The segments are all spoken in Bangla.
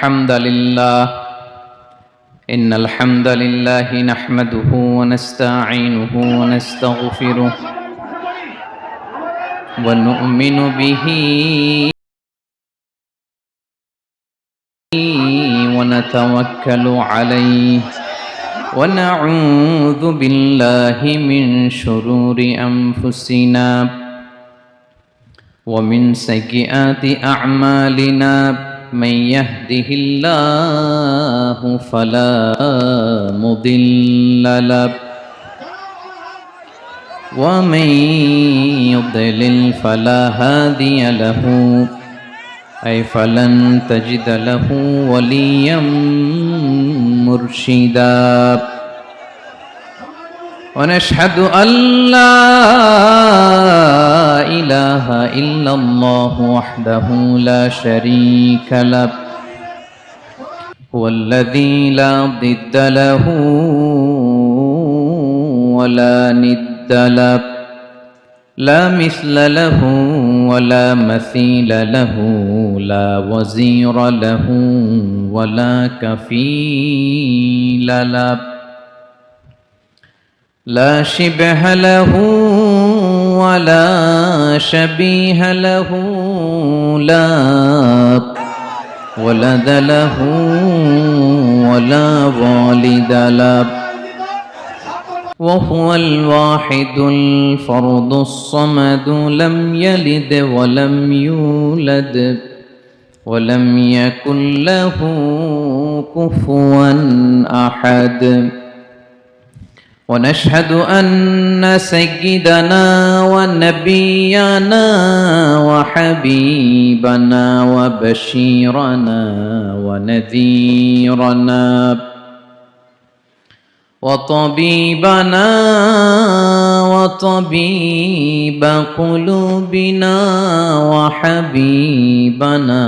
الحمد لله نحمده ونستعينه ونستغفره ونؤمن به ونتوكل عليه ونعوذ بالله من شرور أنفسنا ومن سيئات أعمالنا من يهده الله فلا مضل له ومن يضلل فلا هادي له فلن تجد له وليا مرشدا ونشهد أن لا إله إلا الله وحده لا شريك له هو الذي لا ضد له ولا ند له لا مثل له ولا مثيل له لا وزير له ولا كفيل له لا شبه له ولا شبيه له لا ولد له ولا والد له وهو الواحد الفرد الصمد لم يلد ولم يولد ولم يكن له كفوا أحد ونشهد أن سيدنا ونبينا وحبيبنا وبشيرنا ونذيرنا وطبيبنا وطبيب قلوبنا وحبيبنا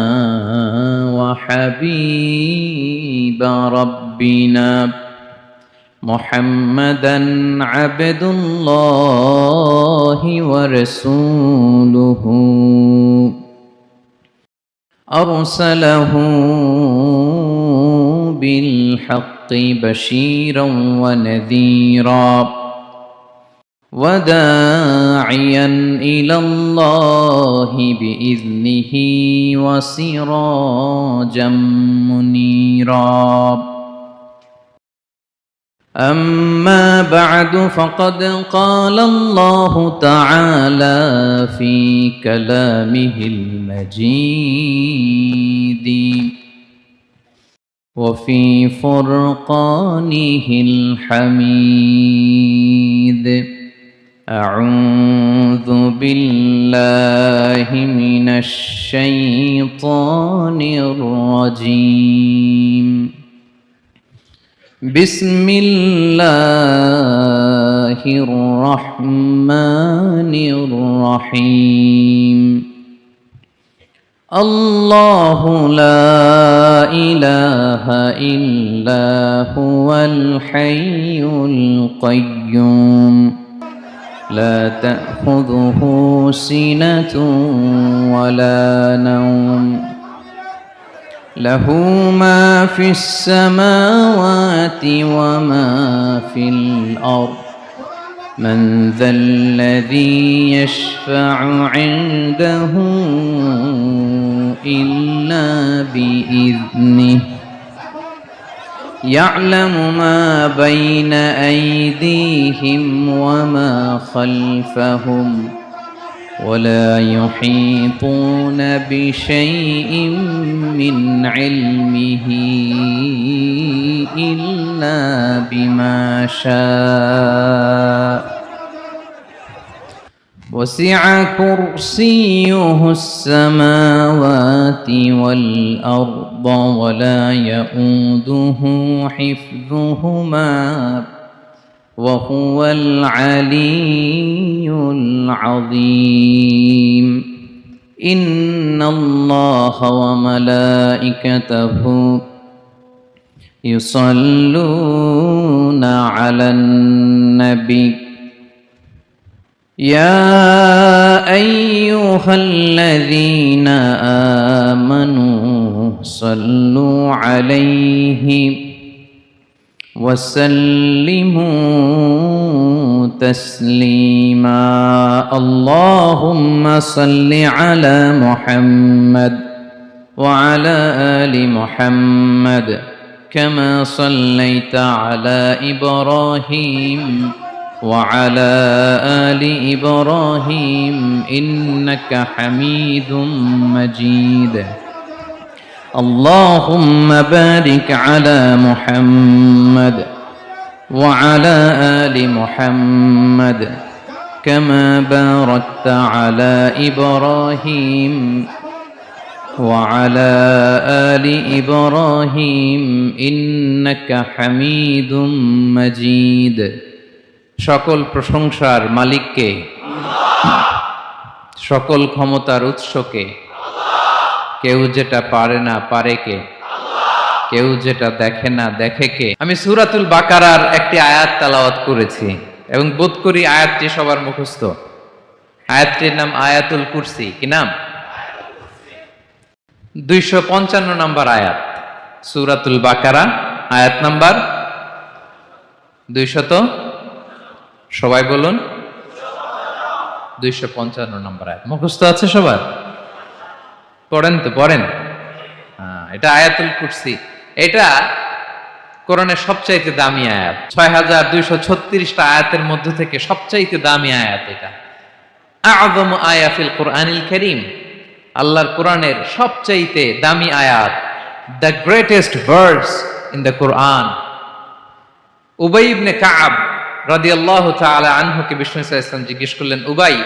وحبيب ربنا محمدا عبد الله ورسوله أرسله بالحق بشيرا ونذيرا وداعيا إلى الله بإذنه وسراجا منيرا أما بعد فقد قال الله تعالى في كلامه المجيد وفي فرقانه الحميد أعوذ بالله من الشيطان الرجيم بسم الله الرحمن الرحيم الله لا إله إلا هو الحي القيوم لا تأخذه سنة ولا نوم له ما في السماوات وما في الأرض من ذا الذي يشفع عنده إلا بإذنه يعلم ما بين أيديهم وما خلفهم ولا يحيطون بشيء من علمه إلا بما شاء وسع كرسيه السماوات والأرض ولا يؤوده حفظهما وهو العلي العظيم إن الله وملائكته يصلون على النبي يا أيها الذين آمنوا صلوا عليه وسلموا تسليما اللهم صل على محمد وعلى آل محمد كما صليت على إبراهيم وعلى آل إبراهيم إنك حميد مجيد اللهم بارك على محمد وعلى آل محمد كما باركت على إبراهيم وعلى آل إبراهيم إنك حميد مجيد সকল প্রশংসার মালিককে সকল ক্ষমতার উৎসকে কেউ যেটা পারে না পারে কে কেউ যেটা দেখে না দেখে কে আমি সূরাতুল বাকারার একটি আয়াত তেলাওয়াত করেছি এবং বোধ করি আয়াতটি সবার মুখস্থ আয়াতটির নাম আয়াতুল কুরসি কি নাম 255 নম্বর আয়াত সূরাতুল বাকারা আয়াত নাম্বার 200 সবাই বলুন 255 নম্বর আয়াত মুখস্থ আছে সবার পড়েন এটা আয়াতুল কুরসি এটা কোরআনের সবচাইতে দামি আয়াত 6236টা আয়াতের মধ্য থেকে সবচাইতে দামি আয়াত এটা আযমু আয়া ফিল কুরআনিল কারীম আল্লাহর কোরআনের সবচাইতে দামি আয়াত the greatest verse in the Quran Ubai ibn Kab রাদিয়াল্লাহু তাআলা আনহুকে বিষ্ণু সাল্লাল্লাহু আলাইহি ওয়াসাল্লাম জিজ্ঞেস করলেন উবাই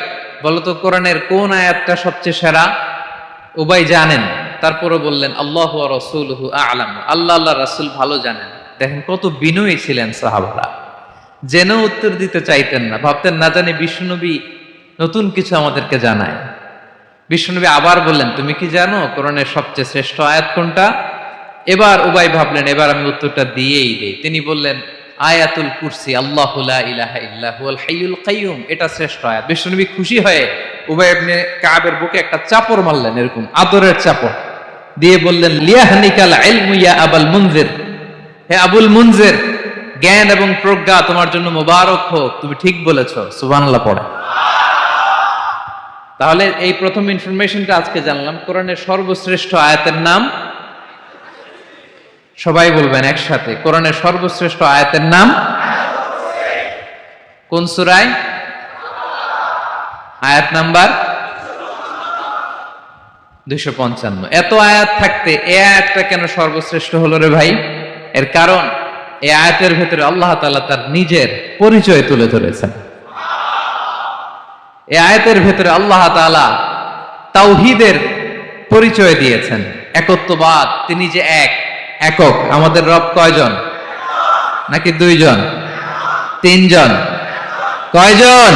বলো তো কোরআনের কোন আয়াতটা সবচেয়ে সেরা উবাই জানেন তারপরও বললেন আল্লাহু ওয়া রাসূলুহু আ'লাম আল্লাহর রাসূল ভালো জানেন দেখেন কত বিনয়ী ছিলেন সাহাবারা জেনেও উত্তর দিতে চাইতেন না ভাবতেন না জানি বিষ্ণুনবী নতুন কিছু আমাদেরকে জানায় বিষ্ণুনবী আবার বললেন তুমি কি জানো কোরআনের সবচেয়ে শ্রেষ্ঠ আয়াত কোনটা এবার উবাই ভাবলেন এবার আমি উত্তরটা দিয়েই দেই তিনি বললেন আয়াতুল কুরসি আল্লাহু লা ইলাহা ইল্লা হুয়াল হাইয়ুল কাইয়ুম এটা শ্রেষ্ঠ আয়াত বিষ্ণুনবী খুশি হয়ে উবাই ইবনে কাবের বুকে একটা চাপড় মারলেন এরকম আদরের চাপড় দিয়ে বললেন লিয়াহনিকাল ইলমু ইয়া আবুল মুনজির হে আবুল মুনজির জ্ঞান এবং প্রজ্ঞা তোমার জন্য মোবারক হোক তুমি ঠিক বলেছো সুবহানাল্লাহ পড়ে তাহলে এই প্রথম ইনফরমেশনটা আজকে জানলাম কোরআনের সর্বশ্রেষ্ঠ আয়াতের নাম সবাই বলবেন একসাথে কোরআনের সর্বশ্রেষ্ঠ আয়াতের নাম কোন সূরায় আয়াত নাম্বার 255 এত আয়াত থাকতে এই আয়াতটা কেন সর্বশ্রেষ্ঠ হলো রে ভাই এর কারণ এই আয়াতের ভিতরে আল্লাহ তাআলা তার নিজের পরিচয় তুলে ধরেছেন এই আয়াতের ভিতরে আল্লাহ তাআলা তাওহীদের পরিচয় দিয়েছেন একত্ববাদ তিনি যে একক আমাদের রব কয়জন নাকি দুইজন তিনজন কয়জন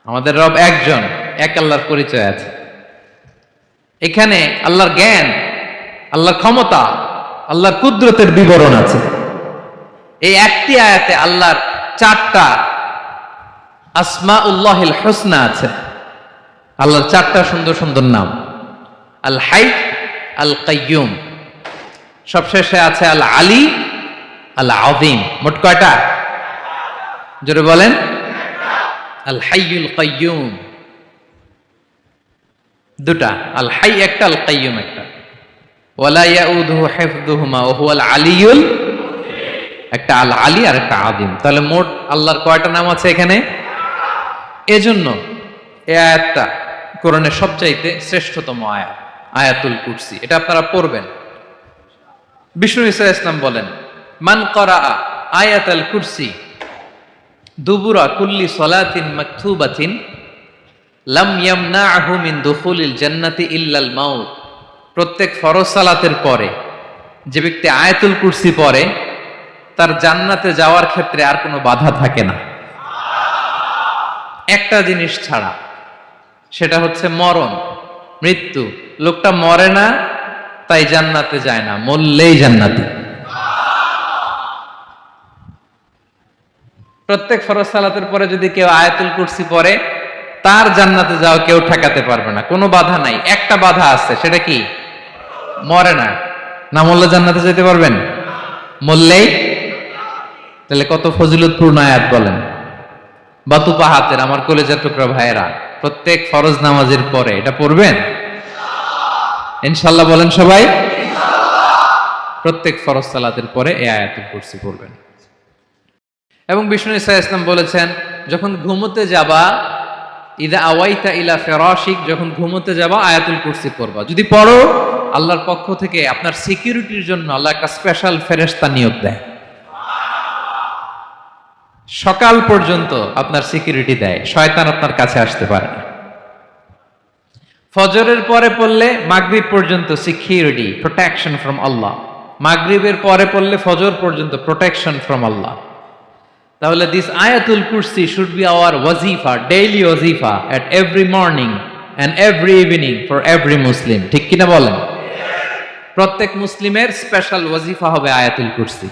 আমাদের রব একজন এক আল্লাহর পরিচয় আছে এখানে আল্লাহর জ্ঞান আল্লাহর ক্ষমতা আল্লাহর কুদরতের বিবরণ আছে এই একটি আয়াতে আল্লাহর 4টা আসমাউল্লাহিল হুসনা আছে আল্লাহর 4টা সুন্দর সুন্দর নাম আল হাই আল কাইয়ুম সবশেষে আছে আল আলী আল আযীম মোট কয়টা জোরে বলেন আল হাইয়ুল কাইয়ুম দুটা আল হাই একটা আল কাইয়ুম একটা ওয়ালা ইয়াউদুহু হিফযুহুমা ওয়া হুয়াল আলিয়ুল একটা আল আলী আর একটা আযীম তাহলে মোট আল্লাহর কয়টা নাম আছে এখানে এজন্য এই আয়াতটা কোরআনের সবচাইতে শ্রেষ্ঠতম আয়াত আয়াতুল কুরসি এটা আপনারা পড়বেন বিষ্ণু ঈসা ইসলাম বলেন মান ক্বারা আয়াতুল কুরসি দুবুরা কুল্লি সালাতিন মাকতুবাতিন লাম ইয়ামনাহু মিন দুখুলিল জান্নাতি ইল্লাল মাউত প্রত্যেক ফরজ সালাতের পরে যে ব্যক্তি আয়াতুল কুরসি পড়ে তার জান্নাতে যাওয়ার ক্ষেত্রে আর কোনো বাধা থাকে না একটা জিনিস ছাড়া সেটা হচ্ছে মরণ মৃত্যু লোকটা মরে না তাই জান্নাতে যায় না মরলেই জান্নাতি প্রত্যেক ফরজ সালাতের পরে যদি কেউ আয়াতুল কুরসি পড়ে তার জান্নাতে যাও কেউ ঠেকাতে পারবে না, কোনো বাধা নাই। একটা বাধা আছে, সেটা কি? মরে না। না মরলে জান্নাতে যেতে পারবেন? মরলেই? তাহলে কত ফজিলতপূর্ণ আয়াত বলেন। বাতুপা হাতের আমার কলেজের টুকরা ভাইয়েরা, প্রত্যেক ফরজ নামাজের পরে এটা পড়বেন ইনশাআল্লাহ। বলেন সবাই, প্রত্যেক ফরজ সালাতের পরে এই আয়াতুল কুরসি পড়বেন। এবং বিষ্ণু ঈসা ইসলাম বলেছেন, যখন ঘুমোতে যাবা, ইদা আওয়াইতা ইলা ফিরাশিক, যখন ঘুমোতে যাবা আয়াতুল কুরসি পড়বা। যদি পড়ো, আল্লাহর পক্ষ থেকে আপনার সিকিউরিটির জন্য আল্লাহ একটা স্পেশাল ফেরেশতা নিয়োগ দেয়, সকাল পর্যন্ত আপনার সিকিউরিটি দেয়, শয়তান আপনার কাছে আসতে পারে না। ফজরের পরে পড়লে মাগরিব পর্যন্ত সিকিউরিটি, প্রোটেকশন ফ্রম আল্লাহ। মাগরিবের পরে পড়লে ফজর পর্যন্ত প্রোটেকশন ফ্রম আল্লাহ। তাহলে this Ayatul Kursi should be our ওয়াজিফা, ডেইলি ওয়াজিফা at every morning and every evening for every Muslim. ঠিক কিনা বলেন? প্রত্যেক মুসলিমের স্পেশাল ওয়াজিফা হবে আয়াতুল কুরসি।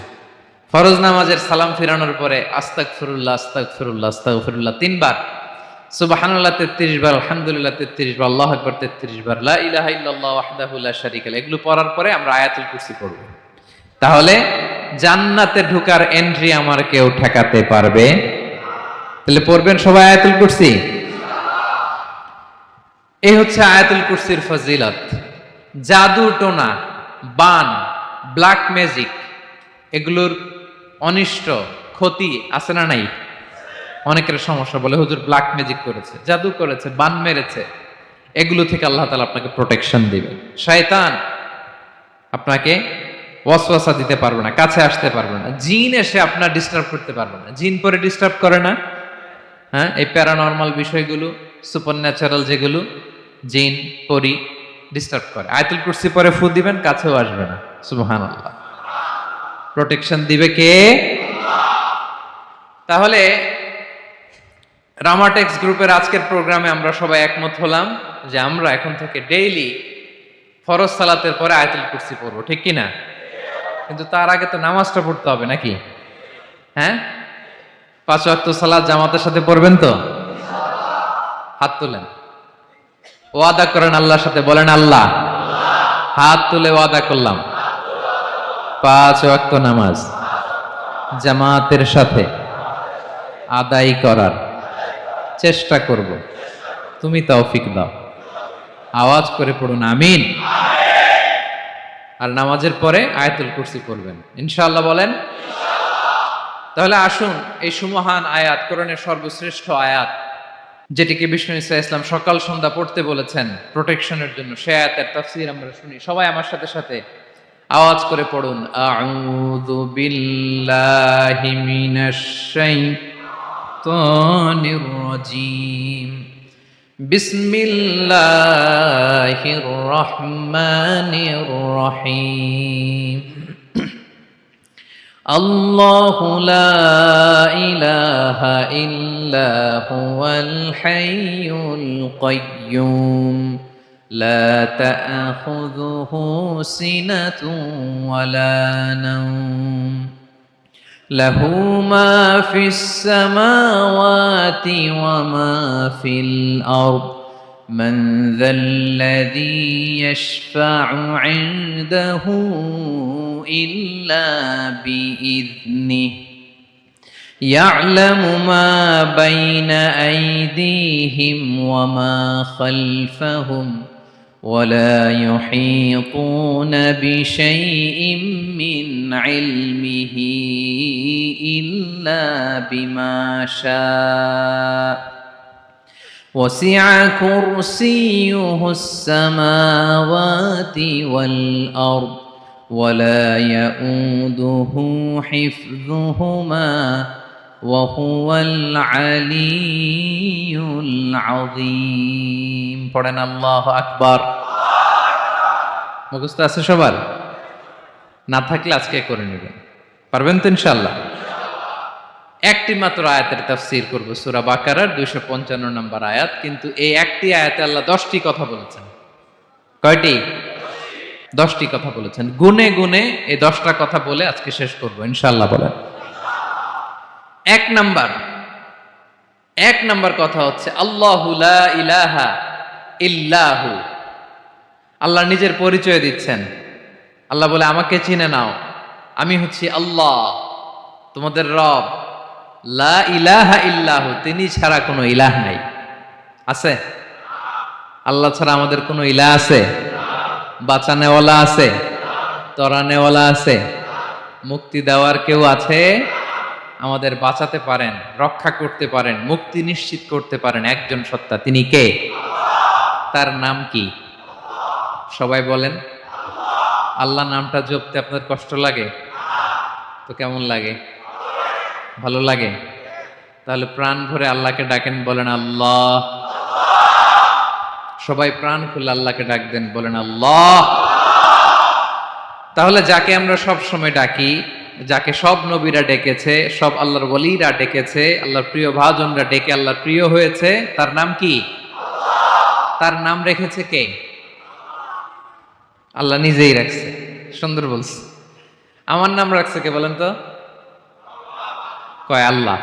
ফরজ নামাজের সালাম ফিরানোর পরে আস্তাগফিরুল্লাহ আস্তাগফিরুল্লাহ আস্তাগফিরুল্লাহ 3 বার, সুবহানাল্লাহ 33 বার, আলহামদুলিল্লাহ 33 বার, আল্লাহু আকবার 33 বার, লা ইলাহা ইল্লাল্লাহ ওয়াহদাহু লা শারীকা লাহু, এগুলো পড়ার পরে আমরা আয়াতুল কুরসি পড়ব। তাহলে জান্নাতে ঢোকার এন্ট্রি আমার কেউ ঠেকাতে পারবে। তাহলে পড়বেন সবাই আয়াতুল কুরসি। এই হচ্ছে আয়াতুল কুরসির ফজিলত। জাদু টোনা, বান, ব্ল্যাক ম্যাজিক, এগুলোর অনিষ্ট ক্ষতি আছে না নাই? অনেকের সমস্যা, বলে হুজুর ব্ল্যাক ম্যাজিক করেছে, জাদু করেছে, বান মেরেছে, এগুলো থেকে আল্লাহ তাআলা আপনাকে প্রোটেকশন দিবে। শয়তান আপনাকে ওয়াসওয়াসা দিতে পারবে না, কাছে আসতে পারবে না। জিন এসে আপনার ডিস্টার্ব করতে পারবে না। জিন পরে ডিস্টার্ব করে না? হ্যাঁ, এই প্যারানরমাল বিষয়গুলো, সুপারন্যাচারাল যেগুলো, জিন পরি ডিস্টার্ব করে। আয়াতুল কুরসি পরে ফু দিবেন, কাছেও আসবে না। সুবহানাল্লাহ। প্রোটেকশন দিবে কে? তাহলে রামাটেক্স গ্রুপের আজকের প্রোগ্রামে আমরা সবাই একমত হলাম যে আমরা এখন থেকে ডেইলি ফরজ সালাতের পরে আয়াতুল কুরসি পড়বো, ঠিক কি না? কিন্তু তার আগে তো নামাজটা পড়তে হবে নাকি? হ্যাঁ, 5 ওয়াক্ত সালাত জামাতের সাথে পড়বেন তো? হাত তুলেন, ওয়াদা করেন আল্লাহর সাথে, বলেন আল্লাহ, হাত তুলে ওয়াদা করলাম 5 ওয়াক্ত নামাজ জামাতের সাথে আদায় করার চেষ্টা করব, তুমি তৌফিক দাও। আওয়াজ করে পড়ুন আমিন। আর নামাজের পরে আয়াতুল কুরসি পড়বেন ইনশাআল্লাহ, বলেন। তাহলে আসুন এই সুমহান আয়াত, কোরআনের সর্বশ্রেষ্ঠ আয়াত, যেটিকে বিষ্ণু ঈসা ইসলাম সকাল সন্ধ্যা পড়তে বলেছেন প্রোটেকশনের জন্য, সে আয়াতের তাফসীর আমরা শুনি। সবাই আমার সাথে সাথে আওয়াজ করে পড়ুন, আউযু বিল্লাহি মিনাশ শাইতানির রাজীম, বিসমিল্লাহির রহমানির রহিম। আল্লাহু লা ইলাহা ইল্লা হুয়াল হাইয়ুল কাইয়্যুম, লা তা'খুযুহু সিনাতুন ওয়ালা নাওম, লাহু মা ফিস সামাওয়াতি ওয়া মা ফিল আরদ, মান যাল্লাযী ইয়াশফা'ু 'ইনদাহু ইল্লা বিইذনিহি, ইয়া'লামু মা বাইনা আইদিহিম ওয়া মা খালফাহুম, ولا يحيطون بشيء من علمه إلا بما شاء، وسع كرسيه السماوات والأرض، ولا يؤوده حفظهما وهو العلي العظيم। পড়েন আল্লাহু আকবার। মুখস্থ আছে সবার? না থাকলে আজকে করে নেবেন, পারবেন তো ইনশাআল্লাহ। একটি মাত্র আয়াতের তাফসীর করব, সূরা বাকারার 255 নম্বর আয়াত। কিন্তু এই একটি আয়াতে আল্লাহ 10টি কথা বলেছেন। কয়টি? 10টি কথা বলেছেন। গুনে গুনে এই 10টা কথা বলে আজকে শেষ করব ইনশাআল্লাহ। বলেন। 1 নাম্বার, এক নাম্বার কথা হচ্ছে আল্লাহু লা ইলাহা ইল্লাহু। আল্লাহ নিজের পরিচয় দিচ্ছেন। আল্লাহ বলে আমাকে চিনে নাও, আমি হচ্ছি আল্লাহ তোমাদের রব। লা ইলাহা ইল্লাহু, তিনি ছাড়া কোনো ইলাহ নাই। আছে? আল্লাহ ছাড়া আমাদের কোনো ইলাহ আছে? বাঁচানেওয়ালা আছে? তরানেওয়ালা আছে? মুক্তি দেওয়ার কেউ আছে? আমাদের বাঁচাতে পারেন, রক্ষা করতে পারেন, মুক্তি নিশ্চিত করতে পারেন একজন সত্তা। তিনি কে? তার নাম কি? সবাই বলেন। আল্লাহ নামটা জপতে আপনার কষ্ট লাগে? তো কেমন লাগে? ভালো লাগে? তাহলে প্রাণ ভরে আল্লাহকে ডাকেন, বলেন আল্লাহ। সবাই প্রাণ খুলে আল্লাহকে ডাক দেন, বলেন আল্লাহ। তাহলে যাকে আমরা সব সময় ডাকি, যাকে সব নবীরা ডেকেছে, সব আল্লাহর ওলীরা ডেকেছে, আল্লাহর প্রিয় ভাজনরা ডেকে আল্লাহর প্রিয় হয়েছে, তার নাম কি? তার নাম রেখেছে কে? আল্লাহ নিজেই রাখছে। সুন্দর বলছে। আমার নাম রাখছে কে বলেন তো? কয় আল্লাহ।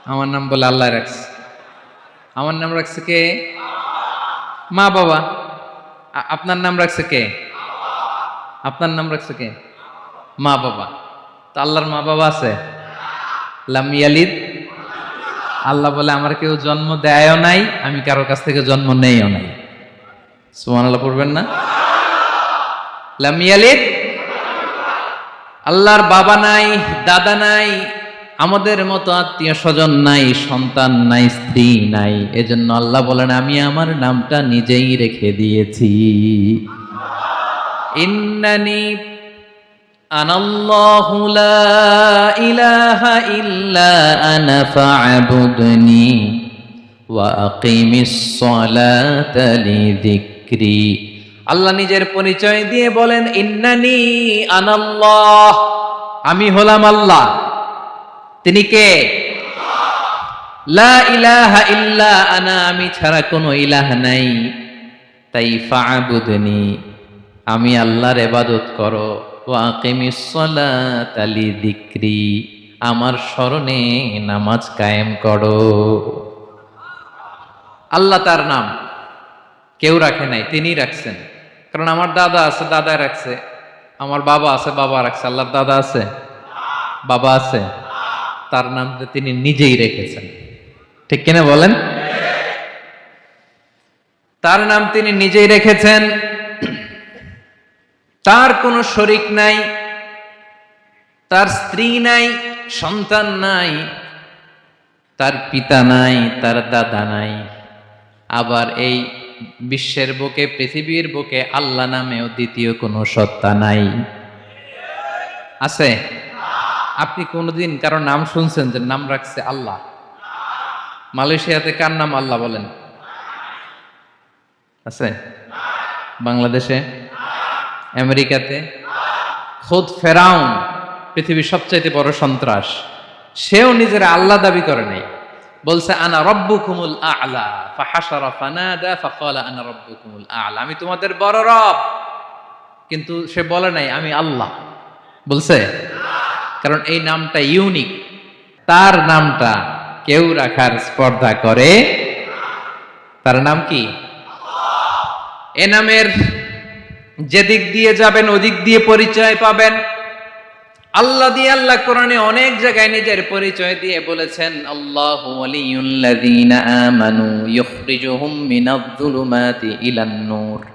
আমার নাম বলে আল্লাহ রাখছে। আমার নাম রাখছে কে? মা বাবা। আপনার নাম রাখছে কে? আপনার নাম রাখছে কে? মা বাবা। তো আল্লাহর মা বাবা আছে? লাম ইয়ালিদ। আল্লাহ বলে আমার কেউ জন্ম দেয়ও নাই, আমি কারো কাছ থেকে জন্ম নেইও নাই। সুবহানাল্লাহ পড়বেন না? লাম ইয়ালিদ। আল্লাহর বাবা নাই, দাদা নাই, আমাদের মতো আত্মীয় স্বজন নাই, সন্তান নাই, স্ত্রী নাই। এজন্য আল্লাহ বলেন আমি আমার নামটা নিজেই রেখে দিয়েছি। ইন্নানি আনাল্লাহু লা ইলাহা ইল্লা আনা ফা'বুদনি ওয়া আকিমিস সালাতা লিযিকরি। আল্লাহ নিজের পরিচয় দিয়ে বলেন ইন্নানি আনাল্লাহ, আমি হলাম আল্লাহ। তিনি কে? লা ইলাহা ইল্লা আনা, আমি ছাড়া কোনো ইলাহ নাই। তাই ফা'বুদনি, আমি আল্লাহর ইবাদত করো। ওয়া আকিমিস সালাতা লিযিকরি, আমার স্মরণে নামাজ কায়েম করো। আল্লাহ তার নাম কেউ রাখে নাই, তিনি রাখছেন। কারণ আমার দাদা আছে, দাদা রাখছে। আমার বাবা আছে, বাবা রাখছে। আল্লাহর দাদা আছে? বাবা আছে? তার নামটা তিনি নিজেই রেখেছেন। ঠিক কিনা বলেন? তার নাম তিনি নিজেই রেখেছেন। তার কোনো শরীক নাই, তার স্ত্রী নাই, সন্তান নাই, তার পিতা নাই, তার দাদা নাই। আবার এই বিশ্বের বুকে, পৃথিবীর বুকে আল্লাহ নামেও দ্বিতীয় কোনো সত্তা নাই। আছে? আপনি কোনোদিন কারো নাম শুনছেন যে নাম রাখছে আল্লাহ? মালয়েশিয়াতে কার নাম আল্লাহ বলেন? আছে? বাংলাদেশে? আমেরিকাতে? খোদ ফেরাউন, পৃথিবীর সবচাইতে বড় সন্ত্রাস, সেও নিজের আল্লাহ দাবি করে নাই। বলছে আনা রব্বুকুমুল আ'লা, ফাহাশারা ফানাদা ফাকালা আনা রব্বুকুমুল আ'লা, আমি তোমাদের বড় রব। কিন্তু সে বলে নাই আমি আল্লাহ। বলছে? কারণ এই নামটা ইউনিক। তার নামটা কেউ রাখার স্পর্ধা করে। তার নাম কি? এ নামের যেদিক দিয়ে যাবেন ওদিক দিয়ে পরিচয় পাবেন। আল্লাহ দিয়ে আল্লাহ কোরআনে অনেক জায়গায় নিজের পরিচয় দিয়ে বলেছেন আল্লাহু ওয়ালিয়ুল্লাযীনা আমানু ইউখরিজুহুম মিনায-যুলুমাতি ইলান নূর।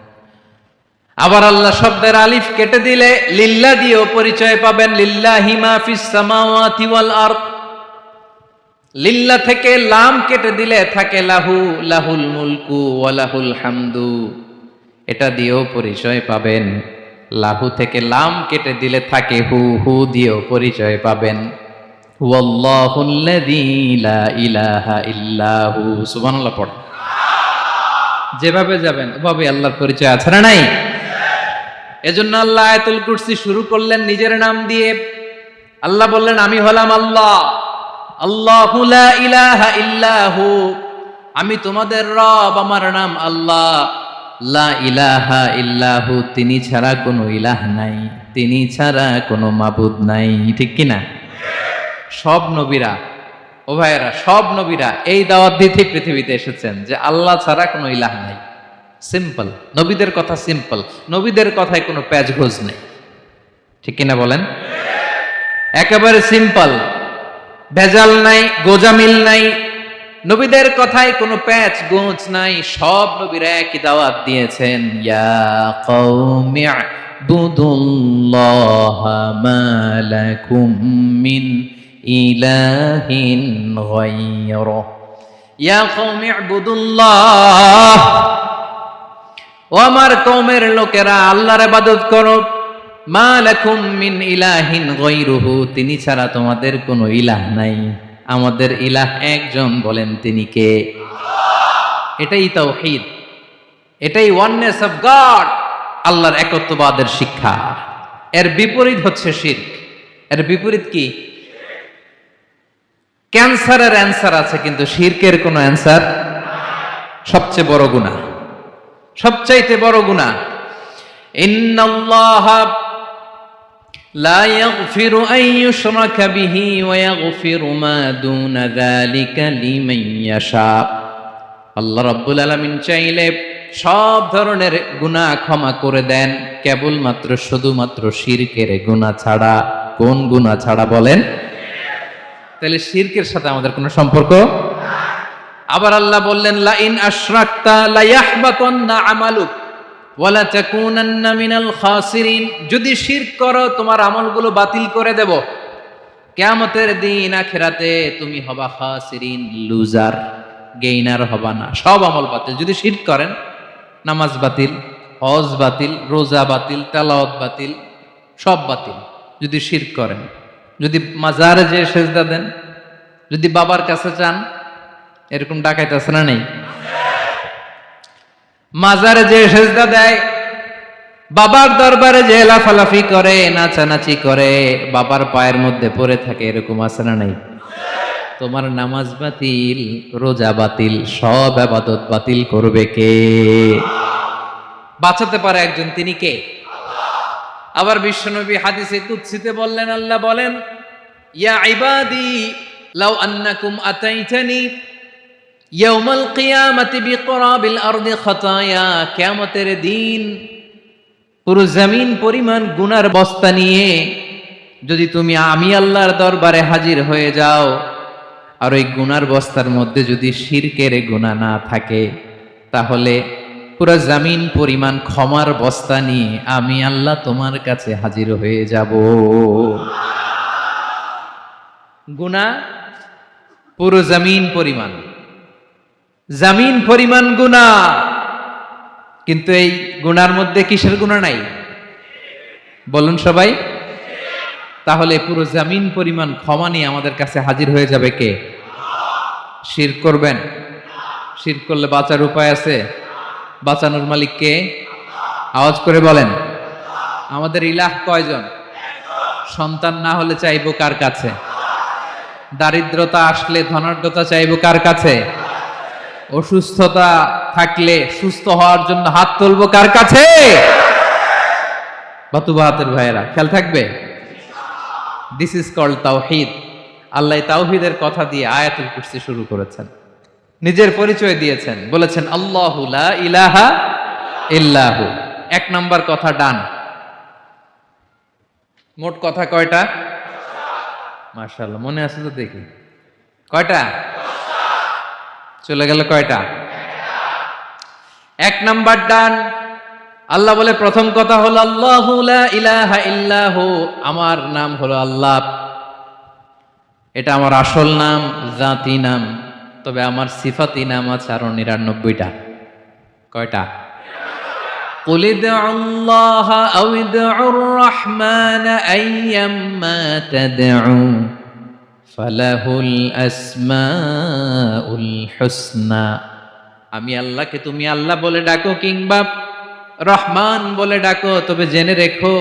আবার আল্লাহ শব্দের আলিফ কেটে দিলে লিল্লাহ দিয়েও পরিচয় পাবেন। লিল্লাহি মা ফিস সামাওয়াতি ওয়াল আরদ। লিল্লাহ থেকে লাম কেটে দিলে থাকে লাহু, লাহুল মুলকু ওয়া লাহুল হামদু। এটা দিয়েও পরিচয় পাবেন। লাহু থেকে লাম কেটে দিলে থাকে হু, হু দিয়েও পরিচয় পাবেন। ওয়াল্লাহুল্লাযী লা ইলাহা ইল্লাহু। সুবহানাল্লাহ পড়। যেভাবে যাবেন ওভাবে আল্লাহর পরিচয় আছে না নাই? এজন্য আল্লাহ আয়াতুল কুরসি শুরু করলেন নিজের নাম দিয়ে। আল্লাহ বললেন আমি হলাম আল্লাহ। আল্লাহু লা ইলাহা ইল্লাহু, আমি তোমাদের রব, আমার নাম আল্লাহ। লা ইলাহা ইল্লাহু, তিনি ছাড়া কোনো ইলাহ নাই, তিনি ছাড়া কোনো মাবুদ নাই। ঠিক কিনা? সব নবীরা ও ভাইয়েরা, সব নবীরা এই দাওয়াত দিতে পৃথিবীতে এসেছেন যে আল্লাহ ছাড়া কোনো ইলাহ নাই। সিম্পল, নবীদের কথা সিম্পল, নবীদের কথায় কোনো প্যাচগোজ নেই, ঠিক কিনা বলেন? একেবারে সিম্পল, ভেজাল নাই, গোজামিল নাই, নবীদের কথায় কোনো প্যাচ গোঁচ নাই। সব নবীরা একই দাওয়াত দিয়েছেন, ইয়া কওমি ইবুদুল্লাহা মা লাকুম মিন ইলাহিন গায়রুহ। ইয়া কওমি ইবুদুল্লাহ, ও আমার কওমের লোকেরা আল্লাহর ইবাদত করো। মা লাকুম মিন ইলাহিন গায়রুহু, তিনি ছাড়া তোমাদের কোনো ইলাহ নাই। আমাদের ইলাহ একজন, বলেন তিনি কে? এটাই তাওহীদ, এটাই ওয়াননেস অফ গড, আল্লাহর একত্ববাদের শিক্ষা। এর বিপরীত হচ্ছে শিরক। এর বিপরীত কি? ক্যান্সারের অ্যান্সার আছে কিন্তু শিরকের কোনো অ্যান্সার। সবচেয়ে বড় গুনাহ, সবচাইতে বড় গুনাহ। ইন্নাল্লাহা লা ইয়াগফিরু আন ইউশরাকা বিহি ওয়া ইয়াগফিরু মা দুনা যালিকা লিমান ইয়াশা। আল্লাহ রাব্বুল আলামিন চাইলে সব ধরনের গুনাহ ক্ষমা করে দেন, কেবলমাত্র শুধুমাত্র শিরকের গুনাহ ছাড়া। কোন গুনাহ ছাড়া বলেন? তাহলে শিরকের সাথে আমাদের কোনো সম্পর্ক। আবার আল্লাহ বললেন, লা ইন আশরাকতা লা ইয়াহবাতান্না আমালুক ওয়া লা তাকুনান্না মিনাল খাসিরিন। যদি শিরক করো তোমার আমলগুলো বাতিল করে দেব, কিয়ামতের দিন আখিরাতে তুমি হবা খাসিরিন, লুজার, গেইনার হবা না। সব আমল বাতিল যদি শিরক করেন। নামাজ বাতিল, হজ বাতিল, রোজা বাতিল, তেলাওয়াত বাতিল, সব বাতিল যদি শিরক করেন। যদি মাজারে যে সেজদা দেন, যদি বাবার কাছে চান, এরকম ডাকাইতে আছে না নেই? মাজারে যে সেজদা দেয়, বাবার দরবারে যে লাফালাফি করে, নাচানাচি করে, বাবার পায়ের মধ্যে পড়ে থাকে, এরকম আছে না নাই? তোমার নামাজ বাতিল, রোজা বাতিল, সব ইবাদত বাতিল করবে কে? বাঁচাতে পারে একজন, তিনি কে? আবার বিশ্বনবী হাদিসে কুদসিতে বললেন, আল্লাহ বলেন, ইয়া ইবাদি লাউ আন্নাকুম আতাইতানি ইয়াউমাল কিয়ামাতি বিকরাবিল আরদি খাতায়া। কিয়ামতের দিন পুরো জমিন পরিমাণ গুনার বস্তা নিয়ে যদি তুমি আমি আল্লাহর দরবারে হাজির হয়ে যাও, আর ওই গুনার বস্তার মধ্যে যদি শিরকের গুনাহ না থাকে, তাহলে পুরো জমিন পরিমাণ ক্ষমার বস্তা নিয়ে আমি আল্লাহ তোমার কাছে হাজির হয়ে যাব। গুনাহ পুরো জমিন পরিমাণ, জমিন পরিমাণ গুনাহ, কিন্তু এই গুনার মধ্যে কিসের গুনাহ নাই? বলুন সবাই। তাহলে পুরো জমিন পরিমাণ ক্ষমা নিয়ে আমাদের কাছে হাজির হয়ে যাবে কে? শিরক করবেন? শিরক করলে বাঁচার উপায় আছে? বাঁচানোর মালিক কে? আওয়াজ করে বলেন। আমাদের ইলাহ কয়জন? সন্তান না হলে চাইবো কার কাছে? দারিদ্রতা আসলে ধনাঢ্যতা চাইবো কার কাছে? অসুস্থতা থাকলে সুস্থ হওয়ার জন্য হাত তুলবো কার কাছে? বাতুবাহাতের ভাইয়েরা, খেয়াল থাকবে। দিস ইজ কল্ড তাওহীদ। আল্লাহ তাওহীদের কথা দিয়ে আয়াতুল কুরসি শুরু করেছেন, নিজের পরিচয় দিয়েছেন, বলেছেন আল্লাহু লা ইলাহা ইল্লাহু। এক নাম্বার কথা ডান। মোট কথা কয়টা? মাশাআল্লাহ, মনে আছে তো দেখি। কয়টা? চলে গেল কয়টা? এক নাম্বার ডান। আল্লাহ বলে প্রথম কথা হলো আল্লাহু লা ইলাহা ইল্লাহু, আমার নাম হলো আল্লাহ। এটা আমার আসল নাম, জাতি নাম। তবে আমার সিফাতি নাম আছে আরো ৯৯টা। কয়টা? কুল ইদউল্লাহা আও ইদউর রাহমান আইয়াম্মা তাদউ ফালাহুল আসমাউল হুসনা। আমি আল্লাহকে তুমি আল্লাহ বলে ডাকো কিংবা রহমান বলে ডাকো, তবে জেনে রেখো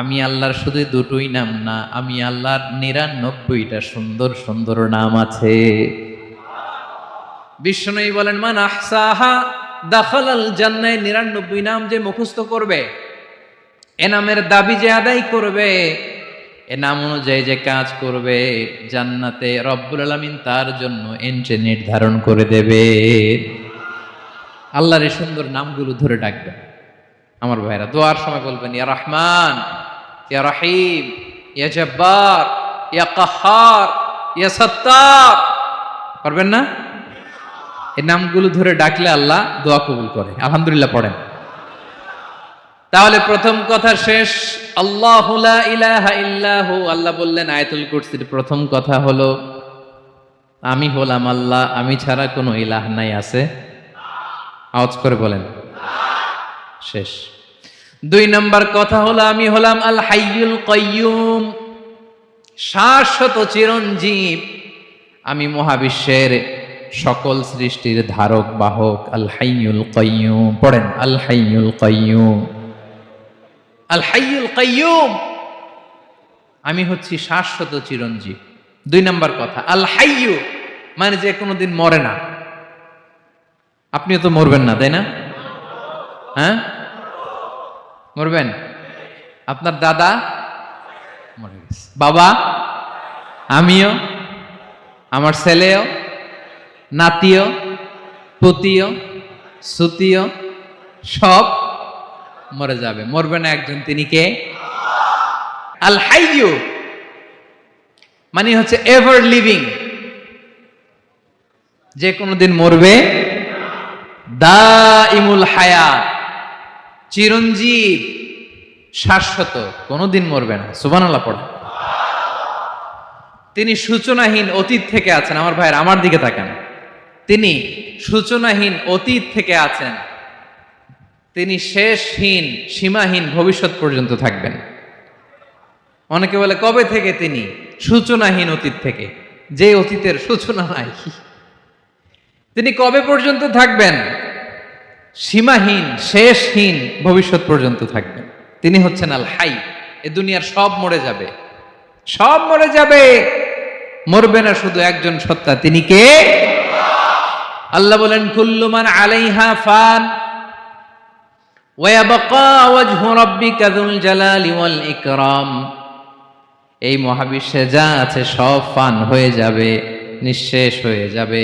আমি আল্লাহর শুধু দুটোই নাম না, আমি আল্লাহর ৯৯টা সুন্দর সুন্দর নাম আছে। বিষ্ণু বলেন, মান আহসাহা দাখালাল জান্নাহ। ৯৯ নাম যে মুখস্থ করবে, এ নামের দাবি যে আদায় করবে, এ নাম অনুযায়ী যে কাজ করবে জান্নাতে রব্বুল আলামিন তার জন্য এন্ট্রি নির্ধারণ করে দেবে। আল্লাহর এই সুন্দর নামগুলো ধরে ডাকবেন আমার ভাইরা। দোয়ার সময় বলবেন ইয়া রহমান, ইয়া রহিম, ইয়া জব্বার, ইয়া কাহ্হার, ইয়া সত্তার। পারবেন না? এই নামগুলো ধরে ডাকলে আল্লাহ দোয়া কবুল করে। আলহামদুলিল্লাহ পড়েন। তাহলে প্রথম কথা শেষ। আল্লাহু লা ইলাহা ইল্লাহু, আল্লাহ বললেন আয়াতুল কুরসির প্রথম কথা হলো আমি হলাম আল্লাহ, আমি ছাড়া কোনো ইলাহ নাই। আছে? আওয়াজ করে বলেন শেষ। 2 নম্বর কথা হলো আমি হলাম আল হাইয়ুল কাইয়ুম, শাশ্বত চিরঞ্জীব। আমি মহাবিশ্বের সকল সৃষ্টির ধারক বাহক। আল হাইয়ুল কাইয়ুম পড়েন, আল হাইয়ুল কাইয়ুম, আল হাইয়ুল কাইয়ুম। আমি হচ্ছি শাশ্বত চিরঞ্জীব। 2 নম্বর কথা আল হাইয়ু মানে যে কোনোদিন মরে না। আপনিও তো মরবেন না, তাই না? হ্যাঁ, মরবেন। আপনার দাদা মরে গেছে, বাবা, আমিও, আমার ছেলেও, নাতিও, পুতিও, সুতিও সব মরে যাবে। মরবে না একজন, তিনি কে? আল হাইয়ু মানে হচ্ছে এভার লিভিং, যে কোনোদিন মরবে। দাইমুল হায়াত, চিরঞ্জীব, শাশ্বত, কোনোদিন মরবে না। সুবহানাল্লাহ পড়ে। তিনি সূচনাহীন অতীত থেকে আছেন। আমার ভাইয়ের আমার দিকে তাকান। তিনি সূচনাহীন অতীত থেকে আছেন। তিনি শেষহীন সীমাহীন ভবিষ্যৎ পর্যন্ত থাকবেন। অনেকে বলে কবে থেকে? তিনি সূচনাহীন অতীত থেকে, যে অতীতের সূচনা নাই। তিনি কবে পর্যন্ত থাকবেন? সীমাহীন শেষহীন ভবিষ্যৎ পর্যন্ত থাকবেন। তিনি হচ্ছেন আল হাই। এ দুনিয়ার সব মরে যাবে, সব মরে যাবে, মরবে না শুধু একজন সত্তা। তিনি কে? আল্লাহ বলেন কুল্লু মান আলাইহা ফান ওয়া ইয়াবকা ওয়াজহু রাব্বিকা যুল জালালি ওয়াল ইকরাম। এই মহাবিশ্বে যা আছে সব ফান হয়ে যাবে, নিঃশেষ হয়ে যাবে,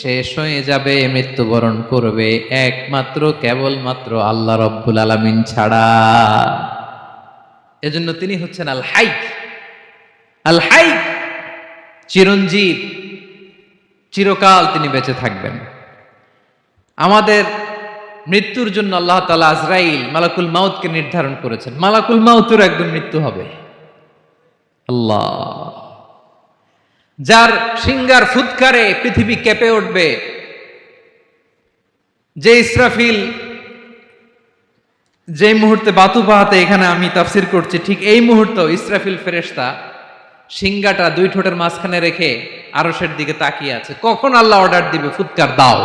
শেষ হয়ে যাবে, মৃত্যুবরণ করবে, একমাত্র কেবলমাত্র আল্লাহ রব্বুল আলামিন ছাড়া। এজন্য তিনি হচ্ছেন আল হাই। আল হাই চিরঞ্জীব, চিরকাল তিনি বেঁচে থাকবেন। আমাদের মৃত্যুর জন্য আল্লাহ তাআলা আজরাইল মালাকুল মাউতকে নির্ধারণ করেছেন। মালাকুল মাউতের একদম মৃত্যু হবে। আল্লাহ, যার সিংহার ফুৎকারে পৃথিবী কেঁপে উঠবে, যে ইসরাফিল যে মুহূর্তে বাতু পাহাতে এখানে আমি তাফসির করছি, ঠিক এই মুহূর্তে ইসরাফিল ফেরেশতা সিংহাটা 2 ঠোঁটের মাঝখানে রেখে আরশের দিকে তাকিয়ে আছে। কখন আল্লাহ অর্ডার দিবে ফুৎকার দাও,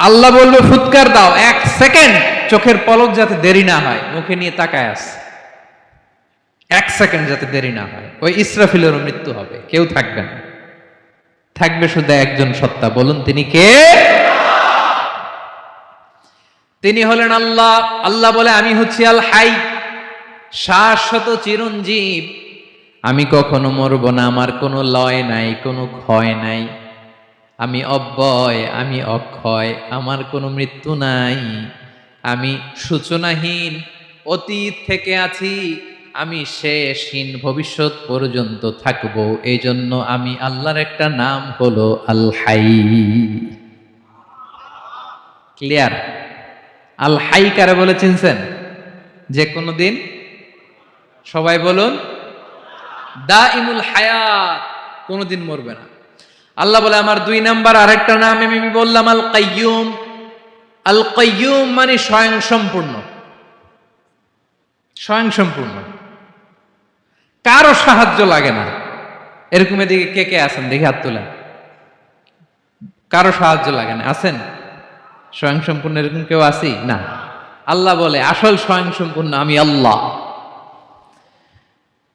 আল্লাহ বলবে ফুৎকার দাও, 1 সেকেন্ড চোখের পলক যাতে দেরি না হয়, মুখে নিয়ে তাকায় আছে, 1 সেকেন্ড যাতে দেরি না হয়। ওই ইসরাফিলেরও মৃত্যু হবে, কেউ থাকবে না, থাকবে শুধু একজন সত্তা। বলুন তিনি কে? তিনি হলেন আল্লাহ। আল্লাহ বলে আমি হচ্ছি আল হাই, শাশ্বত চিরঞ্জীব। আমি কখনো মরব না, আমার কোনো লয় নাই, কোনো ক্ষয় নাই। আমি অব্যয়, আমি অক্ষয়, আমার কোনো মৃত্যু নাই। আমি সূচনাহীন অতীত থেকে আছি, আমি শেষহীন ভবিষ্যৎ পর্যন্ত থাকবো। এই জন্য আমি আল্লাহর একটা নাম হলো আল হাই। ক্লিয়ার? আল হাই কারে বলে চিনছেন? যে কোনো দিন, সবাই বলুন, দাইমুল হায়াত, কোনোদিন মরবে না। আল্লাহ বলে আমার 2 নাম্বার আরেকটা নাম আমি বললাম আল কাইয়ুম। আল কাইয়ুম মানে স্বয়ং সম্পূর্ণ, স্বয়ং সম্পূর্ণ, কারো সাহায্য লাগে না। এরকম এদিকে কে কে আছেন দেখি হাত তোলেন। কারো সাহায্য লাগে না, আছেন? স্বয়ং সম্পূর্ণ এরকম কেউ আছি না? আল্লাহ বলে আসল স্বয়ং সম্পূর্ণ আমি আল্লাহ।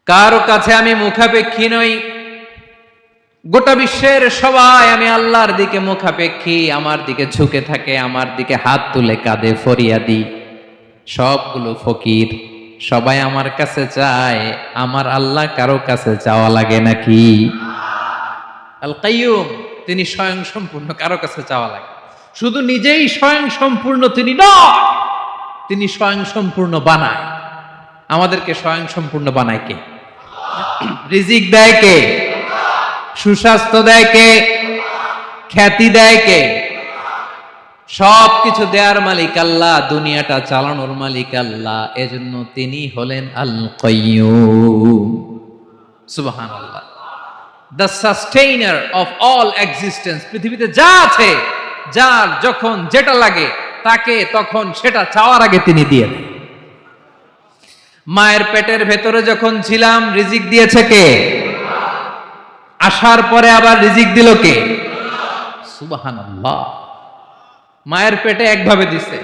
কারো কাছে আমি মুখাপেক্ষী নই। গোটা বিশ্বের সবাই আমি আল্লাহর দিকে মুখাপেক্ষী, আমার দিকে ঝুঁকে থাকে, আমার দিকে হাত তুলে কাঁদে ফরিয়াদি। সবগুলো ফকির, সবাই আমার কাছে চায়, আমার আল্লাহ কারো কাছে চাওয়া লাগে নাকি? আল কাইয়ুম, তিনি স্বয়ং সম্পূর্ণ, কারো কাছে চাওয়া লাগে? শুধু নিজেই স্বয়ং সম্পূর্ণ তিনি নয়, তিনি স্বয়ং সম্পূর্ণ বানায়। আমাদেরকে স্বয়ং সম্পূর্ণ বানায় কে? রিজিক দেয় কে? সুস্বাস্থ্য দেয় কে? খ্যাতি দেয় কে? সব কিছু দেয়ার মালিক আল্লাহ, দুনিয়াটা চালানোর মালিক আল্লাহ। এজন্য তিনি হলেন আল কাইয়ুম। সুবহানাল্লাহ। The sustainer of all existence. পৃথিবীতে যা আছে, যার যখন যেটা লাগে তাকে তখন সেটা চাওয়ার আগে তিনি দিয়ে দেন। মায়ের পেটের ভেতরে যখন ছিলাম রিজিক দিয়েছে কে? আসার পরে আবার রিজিক দিল কে? সুবহানাল্লাহ। মায়ের পেটে একভাবে দিছে,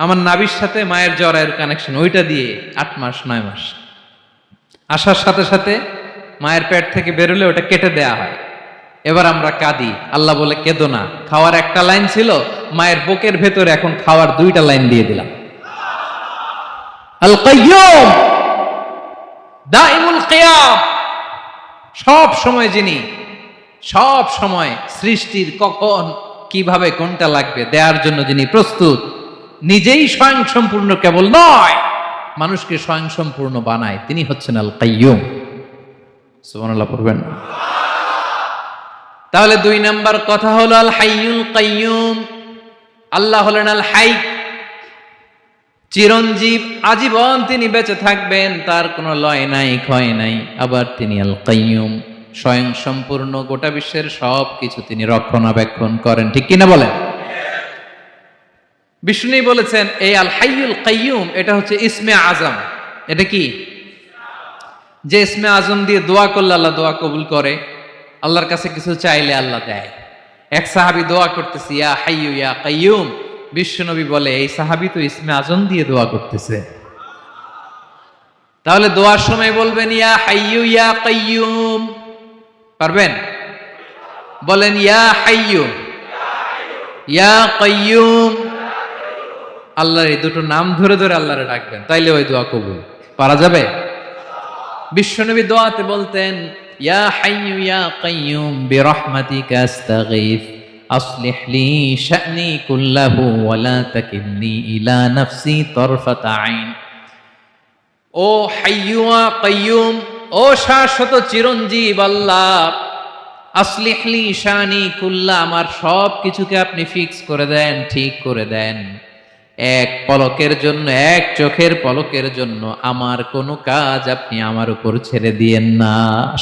আমার নাভির সাথে মায়ের জরায়ুর কানেকশন, ওইটা দিয়ে 8 মাস 9 মাস আসার সাথে সাথে মায়ের পেট থেকে বেরোলে ওটা কেটে দেয়া হয়। এবার আমরা কাঁদি, আল্লাহ বলে কেঁদো না, খাওয়ার একটা লাইন ছিল, মায়ের বুকের ভেতরে এখন খাওয়ার 2টা লাইন দিয়ে দিলাম। আল কাইয়ুম, দাইমুল কিয়াম, সব সময় যিনি, সব সময় সৃষ্টির কখন কিভাবে কোনটা লাগবে দেওয়ার জন্য যিনি প্রস্তুত, নিজেই স্বয়ং সম্পূর্ণ কেবল নয়, মানুষকে স্বয়ং সম্পূর্ণ বানায়, তিনি হচ্ছেন আল কাইয়ুম। সুবহানাল্লাহ পড়বেন। তাহলে 2 নাম্বার কথা হলো আল হাইয়ুল কাইয়ুম। আল্লাহ হলেন আল হাই, চিরঞ্জীব, আজীবন তিনি বেঁচে থাকবেন, তার কোনো লয় নাই, ক্ষয় নাই। আবার তিনি আল কাইয়ুম, স্বয়ং সম্পূর্ণ, গোটা বিশ্বের সব কিছু তিনি রক্ষণাবেক্ষণ করেন। ঠিক কিনা বলেন? বিষ্ণু বলেছেন এই আল হাইয়ুল কাইয়ুম এটা হচ্ছে ইসমে আজম। এটা কি? যে ইসমে আজম দিয়ে দোয়া করলে আল্লাহ দোয়া কবুল করে, আল্লাহর কাছে কিছু চাইলে আল্লাহ দেয়। এক সাহাবী দোয়া করতেছে ইয়া হাইয়ু ইয়া কাইয়ুম, বিশ্বনবী বলে এই সাহাবী তো ইসমে আজম দিয়ে দোয়া করতেছে। তাহলে দোয়ার সময় বলবেন ইয়া হাইয়ু ইয়া কাইয়ুম, পারবেন? বলেন ইয়া হাইয়ু ইয়া কাইয়ুম। আল্লাহর এই দুটো নাম ধরে ধরে আল্লাহরে ডাকবেন, তাইলে ওই দোয়া কবুল। পারা যাবে? বিশ্বনবী দোয়াতে বলতেন ইয়া হাইয়ু ইয়া কাইয়ুম বিরহমাতিকা আস্তাগীথ আসলিহ লি শা'নি কুল্লাহু ওয়া লা তাকিলনি ইলা নাফসি তারফাতা আইন। ও হাইয়ু ওয়া কাইয়ুম, ও শাশ্বত চিরঞ্জীব আল্লাহ, আসলিহ লি শা'নি কুল্লা, আমার সব কিছুকে আপনি ফিক্স করে দেন, ঠিক করে দেন। এক পলকের জন্য, এক চোখের পলকের জন্য আমার কোনো কাজ আপনি আমার উপর ছেড়ে দিয়েন না,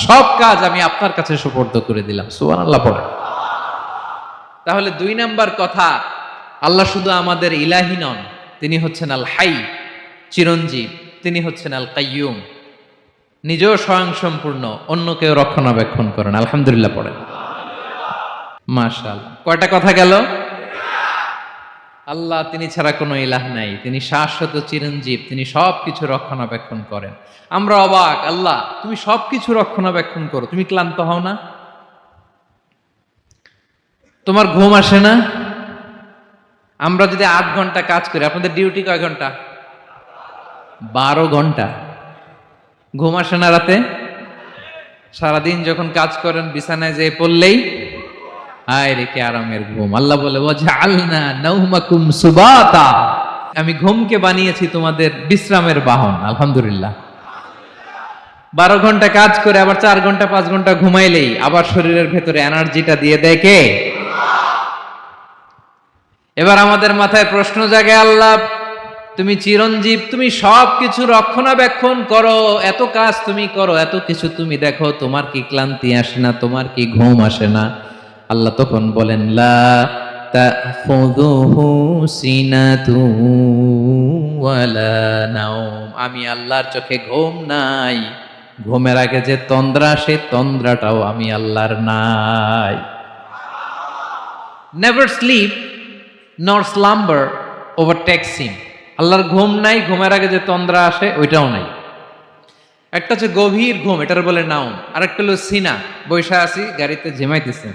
সব কাজ আমি আপনার কাছে সুপর্দ করে দিলাম। সুবহানাল্লাহ পড়ে। তাহলে 2 নাম্বার কথা, আল্লাহ শুধু আমাদের ইলাহি নন, তিনি হচ্ছেন আল হাই, চিরঞ্জীব, তিনি হচ্ছেন আল কাইয়ুম, নিজেও স্বয়ং সম্পূর্ণ, অন্যকেও রক্ষণাবেক্ষণ করেন। আলহামদুলিল্লাহ পড়েন। মাশাআল্লাহ। কয়টা কথা গেল? আল্লাহ তিনি ছাড়া কোনো ইলাহ নাই, তিনি শাশ্বত চিরঞ্জীব, তিনি সব কিছু রক্ষণাবেক্ষণ করেন। আমরা অবাক, আল্লাহ তুমি সব কিছু রক্ষণাবেক্ষণ করো, তুমি ক্লান্ত হও না? তোমার ঘুম আসে না? আমরা যদি 8 ঘন্টা কাজ করি, আপনাদের ডিউটি কয় ঘন্টা? 12 ঘন্টা। ঘুম আসে না রাতে? সারাদিন যখন কাজ করেন বিছানায় যেয়ে পড়লেই হায় রে কি আরামের ঘুম। আল্লাহ বলে ওয়াজআলনা নাওমাকুম সুবাতা, আমি ঘুমকে বানিয়েছি তোমাদের বিশ্রামের বাহন। আলহামদুলিল্লাহ। 12 ঘন্টা কাজ করে আবার 4 ঘন্টা 5 ঘন্টা ঘুমাইলেই আবার শরীরের ভেতরে এনার্জিটা দিয়ে দেয় কে? এবার আমাদের মাথায় প্রশ্ন জাগে, আল্লাহ তুমি চিরঞ্জীব, তুমি সব কিছু রক্ষণাবেক্ষণ করো, এত কাজ তুমি করো, এত কিছু তুমি দেখো, তোমার কি ক্লান্তি আসে না? তোমার কি ঘুম আসে না? আল্লাহ তখন বলেন লা তাখুযুহু সিনাতু ওয়ালা নাওম, আমি আল্লাহর চোখে ঘুম নাই, ঘুমের আগে যে তন্দ্রা, সে তন্দ্রাটাও আমি আল্লাহর নাই। নেভার স্লিপ নর স্লাম্বার ওভারটেকস হিম। আল্লাহর ঘুম নাই, ঘুমের আগে যে তন্দ্রা আসে ওইটাও নাই। একটা হচ্ছে গভীর ঘুম, এটার বলে নাওম, আর একটা হলো সিনা, বৈশা আছি গাড়িতে ঝিমাইতেছেন,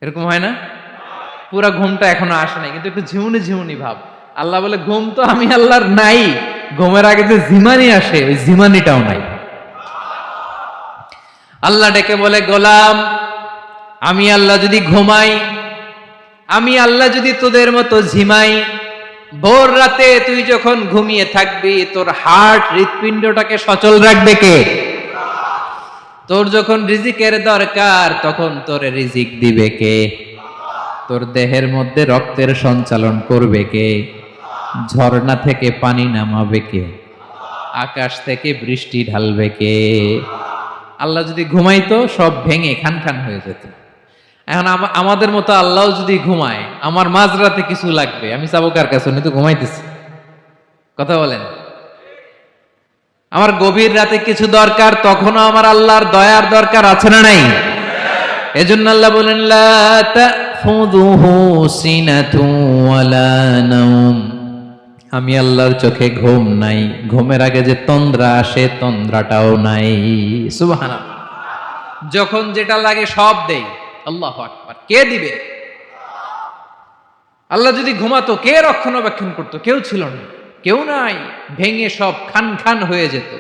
এরকম হয় না? পুরা ঘুমটা এখনো আসে নাই, কিন্তু একটু ঝিমুনি ঝিমুনি ভাব। আল্লাহ বলে ঘুম তো আমি আল্লাহর নাই, ঘুমের আগে যে জিমানি আসে ওই জিমানিটাও নাই। আল্লাহ ডেকে বলে, গোলাম আমি আল্লাহ যদি ঘুমাই, আমি আল্লাহ যদি তোদের মতো ঝিমাই, ভোর রাতে তুই যখন ঘুমিয়ে থাকবি তোর হার্ট হৃৎপিণ্ডটাকে সচল রাখবে কে? তোর যখন রিজিকের দরকার তখন তোর রিজিক দিবে কে? তোর দেহের মধ্যে রক্তের সঞ্চালন করবে কে? ঝর্ণা থেকে পানি নামাবে কে? আকাশ থেকে বৃষ্টি ঢালবে কে? আল্লাহ যদি ঘুমাইতো সব ভেঙে খান খান হয়ে যেত। এখন আমাদের মতো আল্লাহ যদি ঘুমায়, আমার মাঝরাতে কিছু লাগবে, আমি যাবো কার কাছে? উনি তো ঘুমাইতেছি। কথা বলেন। আমার গভীর রাতে কিছু দরকার, তখনও আমার আল্লাহর দয়ার দরকার আছে না নাই? এজন্য আল্লাহ বলেন, লা তাখুযুহু সিনাতুন ওয়ালা নাওম। আমি আল্লাহর চোখে ঘুম নাই, ঘুমের আগে যে তন্দ্রা আসে তন্দ্রাটাও নাই। সুবহানাল্লাহ। যখন যেটা লাগে সব দেই। আল্লাহু আকবার। কে দিবে? আল্লাহ যদি ঘুমাতো কে রক্ষণাবেক্ষণ করতো? কেউ ছিল না, কেউ নাই। ভেঙে সব খান খান হয়ে যেত,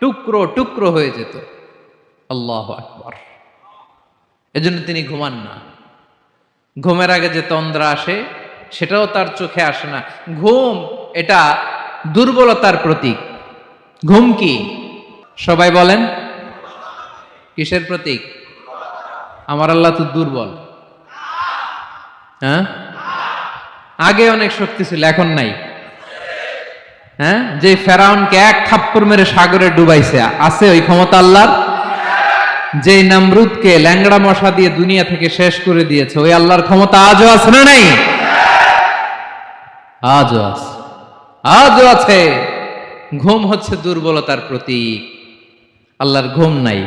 টুকরো টুকরো হয়ে যেত। আল্লাহু আকবার। এজন্য তিনি ঘুমান না। ঘুমের আগে যে তন্দ্রা আসে সেটাও তার চোখে আসে না। ঘুম এটা দুর্বলতার প্রতীক। ঘুম কি? সবাই বলেন, কিসের প্রতীক? আমার আল্লাহ তো দুর্বল। হ্যাঁ, আগে অনেক শক্তি ছিল, এখন নাই। হ্যাঁ, যে ফেরাউনকে এক থাপ্পড় মেরে সাগরে ডুবাইছে, আছে ওই ক্ষমতা আল্লাহর? যে নমরুদকে ল্যাংড়া মশা দিয়ে দুনিয়া থেকে শেষ করে দিয়েছে, ওই আল্লাহর ক্ষমতা আজও আছে না নাই? আজও আছে, আজও আছে। ঘুম হচ্ছে দুর্বলতার প্রতীক। আল্লাহর ঘুম নাই।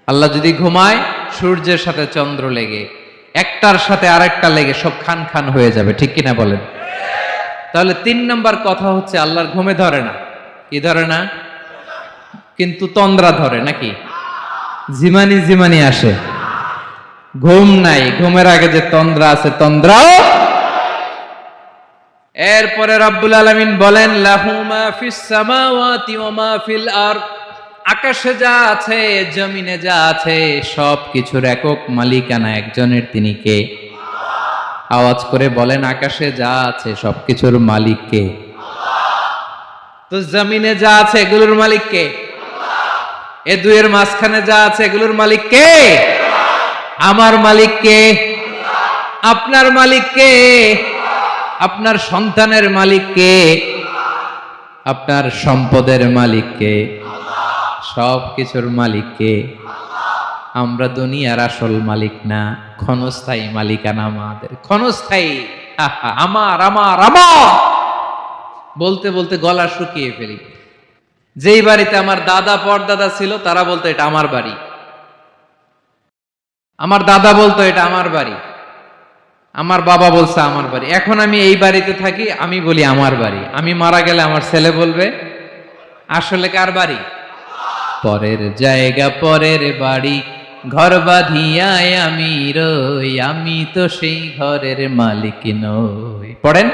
আল্লাহ যদি ঘুমায়, সূর্যের সাথে চন্দ্র লেগে, একটার সাথে আরেকটা লেগে সব খান খান হয়ে যাবে। ঠিক কিনা বলেন? তাহলে 3 নাম্বার কথা হচ্ছে আল্লাহর ঘুমে ধরে না। কি ধরে না? কিন্তু তন্দ্রা ধরে নাকি? জিমানি জিমানি আসে। ঘুম নাই, ঘুমের আগে যে তন্দ্রা আছে তন্দ্রাও। এরপরে রব্বুল আলামিন বলেন, লাহু মা ফিস সামাওয়াতি ওয়া মা ফিল আরদ। আকাশে যা আছে, জমিনে যা আছে, সব কিছুর একক মালিকানা একজনের। তিনি কে? আওয়াজ করে বলেন, আকাশে যা আছে সবকিছুর মালিক কে? তো জমিনে যা আছে এগুলোর মালিক কে? এ দুয়ের মাঝখানে যা আছে এগুলোর মালিক কে? আমার মালিক কে? আপনার মালিক কে? আপনার সন্তানের মালিক কে? আপনার সম্পদের মালিক কে? সব কিছুর মালিক কে? আমরা দুনিয়ার আসল মালিক না, ক্ষণস্থায়ী মালিকানা আমাদের। ক্ষণস্থায়ী। আমার আমার আমার বলতে বলতে গলা শুকিয়ে ফেলি। যেই বাড়িতে আমার দাদা পরদাদা ছিল তারা বলতো এটা আমার বাড়ি, আমার দাদা বলতো এটা আমার বাড়ি, আমার বাবা বলছে আমার বাড়ি। এখন আমি এই বাড়িতে থাকি, আমি বলি আমার বাড়ি। আমি মারা গেলে আমার ছেলে বলবে আসলে কার বাড়ি? পরের জায়গা পরের বাড়ি, ঘর বাঁধিয়ায় আমি রই, আমি তো সেই ঘরের মালিক নই। পড়েন,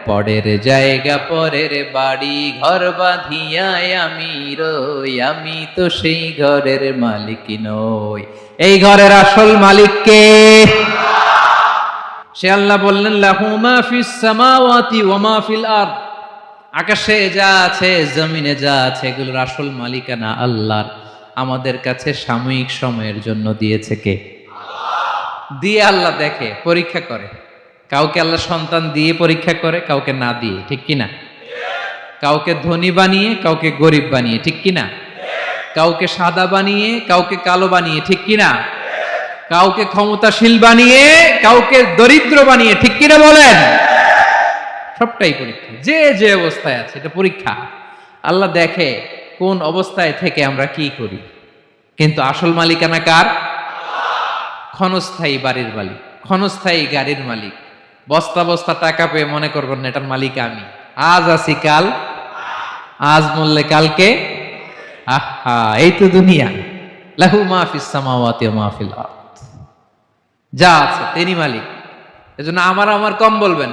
পরের জায়গা পরের বাড়ি, ঘর বাঁধিয়ায় আমি রই, আমি তো সেই ঘরের মালিক নই। এই ঘরের আসল মালিক কে? সে আল্লাহ বললেন, লাহু মা ফিস সামাওয়াতি ওয়া মা ফিল আরদ। আকাশে যা আছে, জমিনে যা আছে, এগুলোর আসল মালিকানা আল্লাহর। আমাদের কাছে সাময়িক সময়ের জন্য দিয়েছে কে? দিয়ে আল্লাহ দেখে, পরীক্ষা করে। কাউকে আল্লাহ সন্তান দিয়ে পরীক্ষা করে, কাউকে না দিয়ে। ঠিক কিনা? কাউকে ধনী বানিয়ে, কাউকে গরিব বানিয়ে। ঠিক কিনা? কাউকে সাদা বানিয়ে, কাউকে কালো বানিয়ে। ঠিক কিনা? কাউকে ক্ষমতাশীল বানিয়ে, কাউকে দরিদ্র বানিয়ে। ঠিক কিনা বলেন? সবটাই পরীক্ষা। যে যে অবস্থায় আছে এটা পরীক্ষা। আল্লাহ দেখে কোন অবস্থায় থেকে আমরা কি করি। কিন্তু আসল মালিকানা কার? ক্ষণস্থায়ী বাড়ির মালিক, ক্ষণস্থায়ী গাড়ির মালিক। বস্তা বস্তা টাকা পেয়ে মনে করবেন না এটার মালিক আমি। আজ আছি কাল, আজ মরলে কালকে। আহা, এই তো দুনিয়া। লাহু মা ফিস সামাওয়াতি ওয়া মা ফিল আরদ। যা আছে তিনি মালিক। এজন্য আমার আমার কম বলবেন।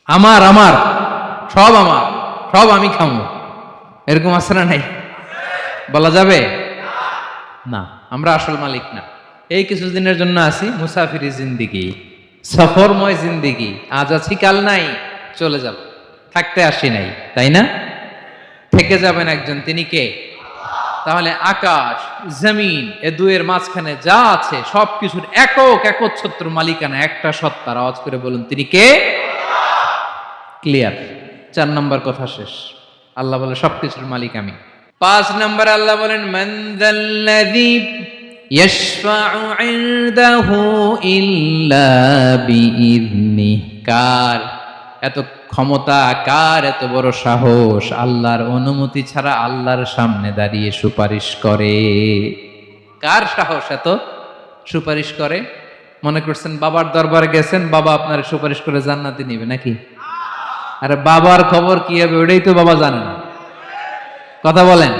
আমার আমার সব আমার। সব আমি খাবো, এরকম আছে না নাই? বলা যাবে না, আমরা আসল মালিক না। এই কিছুদিনের জন্য আছি, মুসাফিরি জিন্দিগি, সফরময় জিন্দিগি। আজ আছি কাল নাই, চলে যাব, থাকতে আসি নাই, তাই না? থেকে যাবেন একজন, তিনি কে? তাহলে আকাশ জমিন এ দুয়ের মাঝখানে যা আছে সবকিছুর একক একচ্ছত্র মালিকানা একটা সত্তার। আওয়াজ করে বলুন, তিনি কে? ক্লিয়ার। 4 নম্বর কথা শেষ। আল্লাহ বলে সবকিছুর মালিক আমি। 5 নম্বর আল্লাহ বলেন, মান যাল্লাযী ইয়াশফাউ ইনদাহু ইল্লা বিইযনিহি। কার এত ক্ষমতা, কার এত বড় সাহস আল্লাহর অনুমতি ছাড়া আল্লাহর সামনে দাঁড়িয়ে সুপারিশ করে? কার সাহস এত সুপারিশ করে? মনে করছেন বাবার দরবারে গেছেন, বাবা আপনার সুপারিশ করে জান্নাতে নিবে নাকি? আরে বাবার খবর কি হবে ওটাই তো বাবা জানে না। কথা বলেন।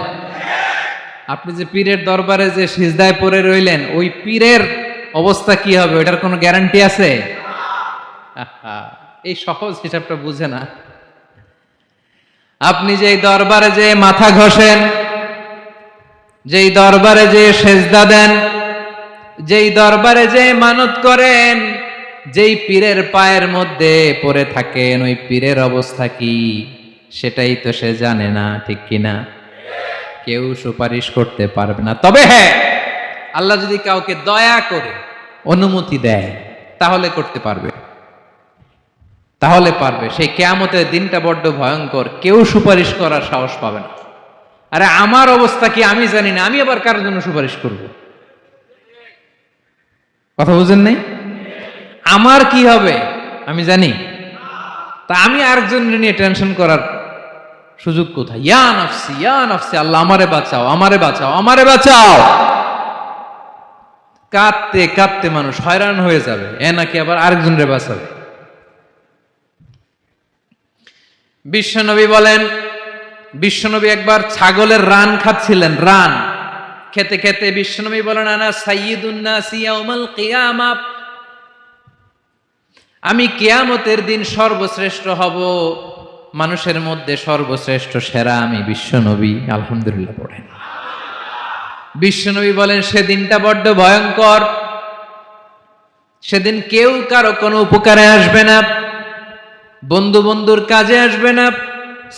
আপনি যে পীরের দরবারে যে সিজদায় পড়ে রইলেন, ওই পীরের অবস্থা কি হবে ওটার কোনো গ্যারান্টি আছে? এই সহজ হিসাবটা বুঝে না। আপনি যেই দরবারে যে মাথা ঘষেন, যেই দরবারে যে সেজদা দেন, যেই দরবারে যে মানত করেন, যেই পীরের পায়ের মধ্যে পড়ে থাকেন, ওই পীরের অবস্থা কি সেটাই তো সে জানে না, ঠিক কিনা? কেউ সুপারিশ করতে পারবে না। তবে হ্যাঁ, আল্লাহ যদি কাউকে দয়া করে অনুমতি দেয় তাহলে করতে পারবে, তাহলে পারবে। সেই কিয়ামতের দিনটা বড্ড ভয়ঙ্কর, কেউ সুপারিশ করার সাহস পাবে না। আরে আমার অবস্থা কি আমি জানি না, আমি আবার কারোর জন্য সুপারিশ করব? কথা বুঝেন নাই? আমার কি হবে আমি জানি, তা আমি আরেকজনের নিয়ে টেনশন করার সুযোগ কোথায়? ইয়া নাফসি ইয়া নাফসি, আল্লাহ আমারে বাঁচাও, আমারে বাঁচাও, আমারে বাঁচাও। কাঁদতে কাঁদতে মানুষ হয়রান হয়ে যাবে, এ নাকি আবার আরেকজনের বাঁচাবে। বিশ্বনবী বলেন, বিশ্বনবী একবার ছাগলের রান খাচ্ছিলেন, রান খেতে খেতে বিশ্বনবী বলেন, আনা সাইয়্যিদুন নাসি ইয়াউমাল কিয়ামা, আমি কিয়ামতের দিন সর্বশ্রেষ্ঠ হব, মানুষের মধ্যে সর্বশ্রেষ্ঠ সেরা আমি বিশ্বনবী। আলহামদুলিল্লাহ পড়েন। বিশ্বনবী বলেন, সেদিনটা বড্ড ভয়ঙ্কর, সেদিন কেউ কারো কোনো উপকারে আসবে না, বন্ধু বন্ধুর কাজে আসবে না,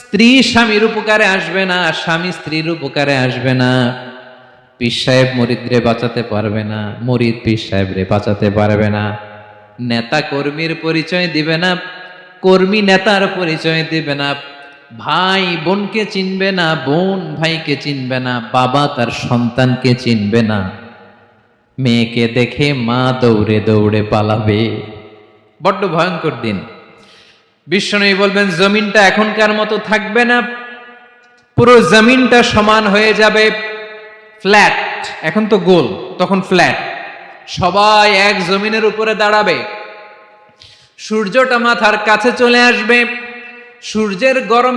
স্ত্রী স্বামীর উপকারে আসবে না, স্বামী স্ত্রীর উপকারে আসবে না, পীর সাহেব মুরিদরে বাঁচাতে পারবে না, মুরিদ পীর সাহেবরে বাঁচাতে পারবে না, নেতা কর্মীর পরিচয় দিবে না, কর্মী নেতার পরিচয় দিবে না, ভাই বোনকে চিনবে না, বোন ভাইকে চিনবে না, বাবা তার সন্তানকে চিনবে না, মেয়েকে দেখে মা দৌড়ে দৌড়ে পালাবে। বড্ড ভয়ঙ্কর দিন। বিশ্বনবী বলবেন, জমিনটা এখনকার মতো থাকবে না, পুরো জমিনটা সমান হয়ে যাবে, ফ্ল্যাট। এখন তো গোল, তখন ফ্ল্যাট। সবাই এক জমিনের উপরে দাঁড়াবে, সূর্যটা মাথার কাছে চলে আসবে, সূর্যের গরম